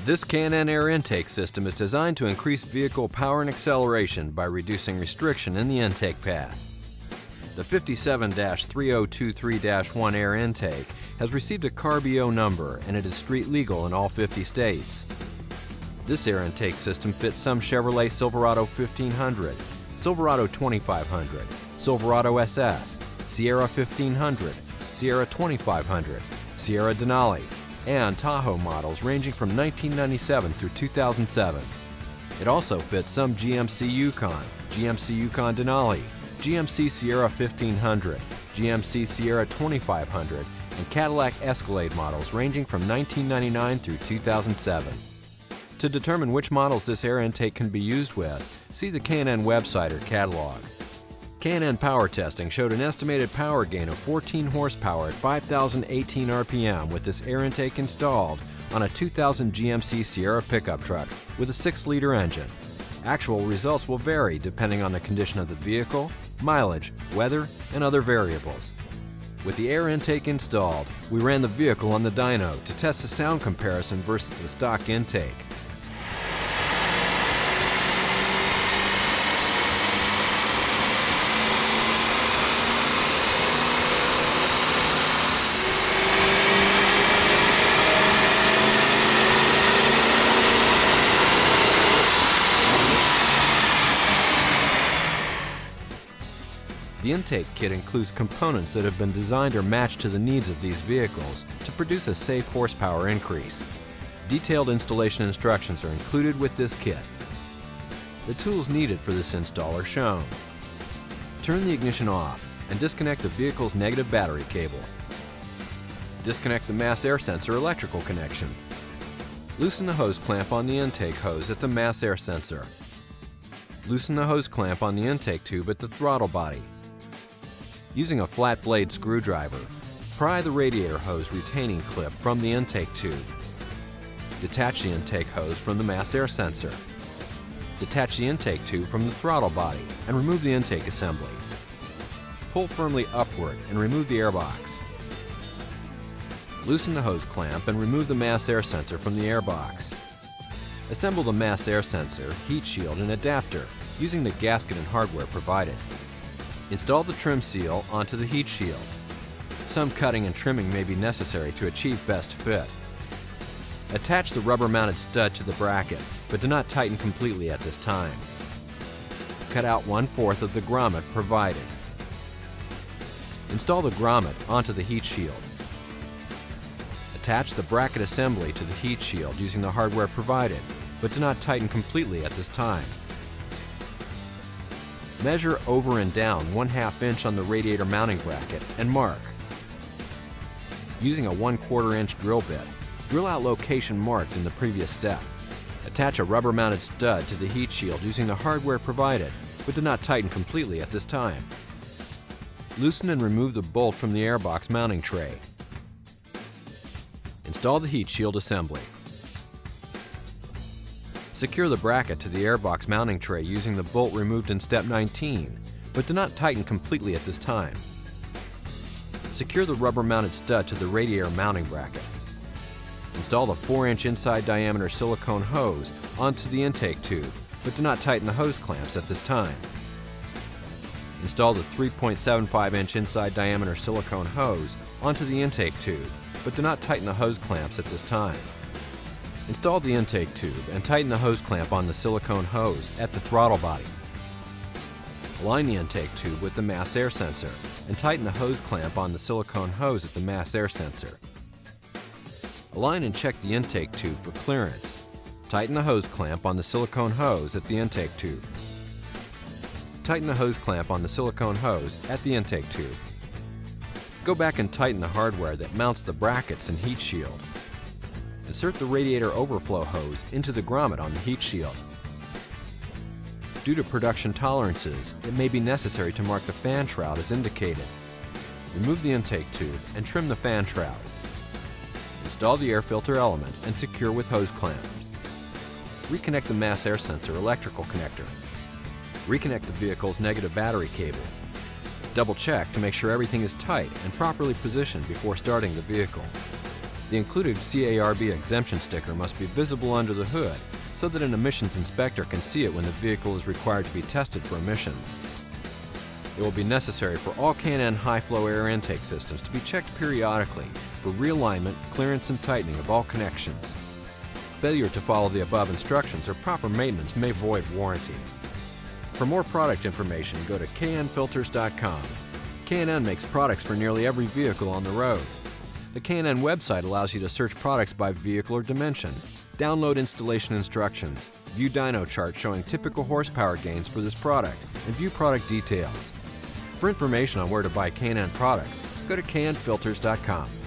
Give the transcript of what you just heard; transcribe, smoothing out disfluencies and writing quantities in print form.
This K&N air intake system is designed to increase vehicle power and acceleration by reducing restriction in the intake path. The 57-3023-1 air intake has received a CARB-EO number and it is street legal in all 50 states. This air intake system fits some Chevrolet Silverado 1500, Silverado 2500, Silverado SS, Sierra 1500, Sierra 2500, Sierra Denali, and Tahoe models ranging from 1997 through 2007. It also fits some GMC Yukon, GMC Yukon Denali, GMC Sierra 1500, GMC Sierra 2500, and Cadillac Escalade models ranging from 1999 through 2007. To determine which models this air intake can be used with, see the K&N website or catalog. K&N power testing showed an estimated power gain of 14 horsepower at 5,018 RPM with this air intake installed on a 2000 GMC Sierra pickup truck with a 6-liter engine. Actual results will vary depending on the condition of the vehicle, mileage, weather, and other variables. With the air intake installed, we ran the vehicle on the dyno to test the sound comparison versus the stock intake. The intake kit includes components that have been designed or matched to the needs of these vehicles to produce a safe horsepower increase. Detailed installation instructions are included with this kit. The tools needed for this install are shown. Turn the ignition off and disconnect the vehicle's negative battery cable. Disconnect the mass air sensor electrical connection. Loosen the hose clamp on the intake hose at the mass air sensor. Loosen the hose clamp on the intake tube at the throttle body. Using a flat blade screwdriver, pry the radiator hose retaining clip from the intake tube. Detach the intake hose from the mass air sensor. Detach the intake tube from the throttle body and remove the intake assembly. Pull firmly upward and remove the airbox. Loosen the hose clamp and remove the mass air sensor from the airbox. Assemble the mass air sensor, heat shield, and adapter using the gasket and hardware provided. Install the trim seal onto the heat shield. Some cutting and trimming may be necessary to achieve best fit. Attach the rubber-mounted stud to the bracket, but do not tighten completely at this time. Cut out 1/4 of the grommet provided. Install the grommet onto the heat shield. Attach the bracket assembly to the heat shield using the hardware provided, but do not tighten completely at this time. Measure over and down 1/2 inch on the radiator mounting bracket and mark. Using a 1/4 inch drill bit, drill out location marked in the previous step. Attach a rubber-mounted stud to the heat shield using the hardware provided, but do not tighten completely at this time. Loosen and remove the bolt from the airbox mounting tray. Install the heat shield assembly. Secure the bracket to the airbox mounting tray using the bolt removed in step 19, but do not tighten completely at this time. Secure the rubber-mounted stud to the radiator mounting bracket. Install the 4-inch inside diameter silicone hose onto the intake tube, but do not tighten the hose clamps at this time. Install the 3.75-inch inside diameter silicone hose onto the intake tube, but do not tighten the hose clamps at this time. Install the intake tube and tighten the hose clamp on the silicone hose at the throttle body. Align the intake tube with the mass air sensor and tighten the hose clamp on the silicone hose at the mass air sensor. Align and check the intake tube for clearance. Tighten the hose clamp on the silicone hose at the intake tube. Tighten the hose clamp on the silicone hose at the intake tube. Go back and tighten the hardware that mounts the brackets and heat shield. Insert the radiator overflow hose into the grommet on the heat shield. Due to production tolerances, it may be necessary to mark the fan shroud as indicated. Remove the intake tube and trim the fan shroud. Install the air filter element and secure with hose clamp. Reconnect the mass air sensor electrical connector. Reconnect the vehicle's negative battery cable. Double check to make sure everything is tight and properly positioned before starting the vehicle. The included CARB exemption sticker must be visible under the hood so that an emissions inspector can see it when the vehicle is required to be tested for emissions. It will be necessary for all K&N high-flow air intake systems to be checked periodically for realignment, clearance, and tightening of all connections. Failure to follow the above instructions or proper maintenance may void warranty. For more product information, go to knfilters.com. K&N makes products for nearly every vehicle on the road. The K&N website allows you to search products by vehicle or dimension, download installation instructions, view dyno charts showing typical horsepower gains for this product, and view product details. For information on where to buy K&N products, go to knfilters.com.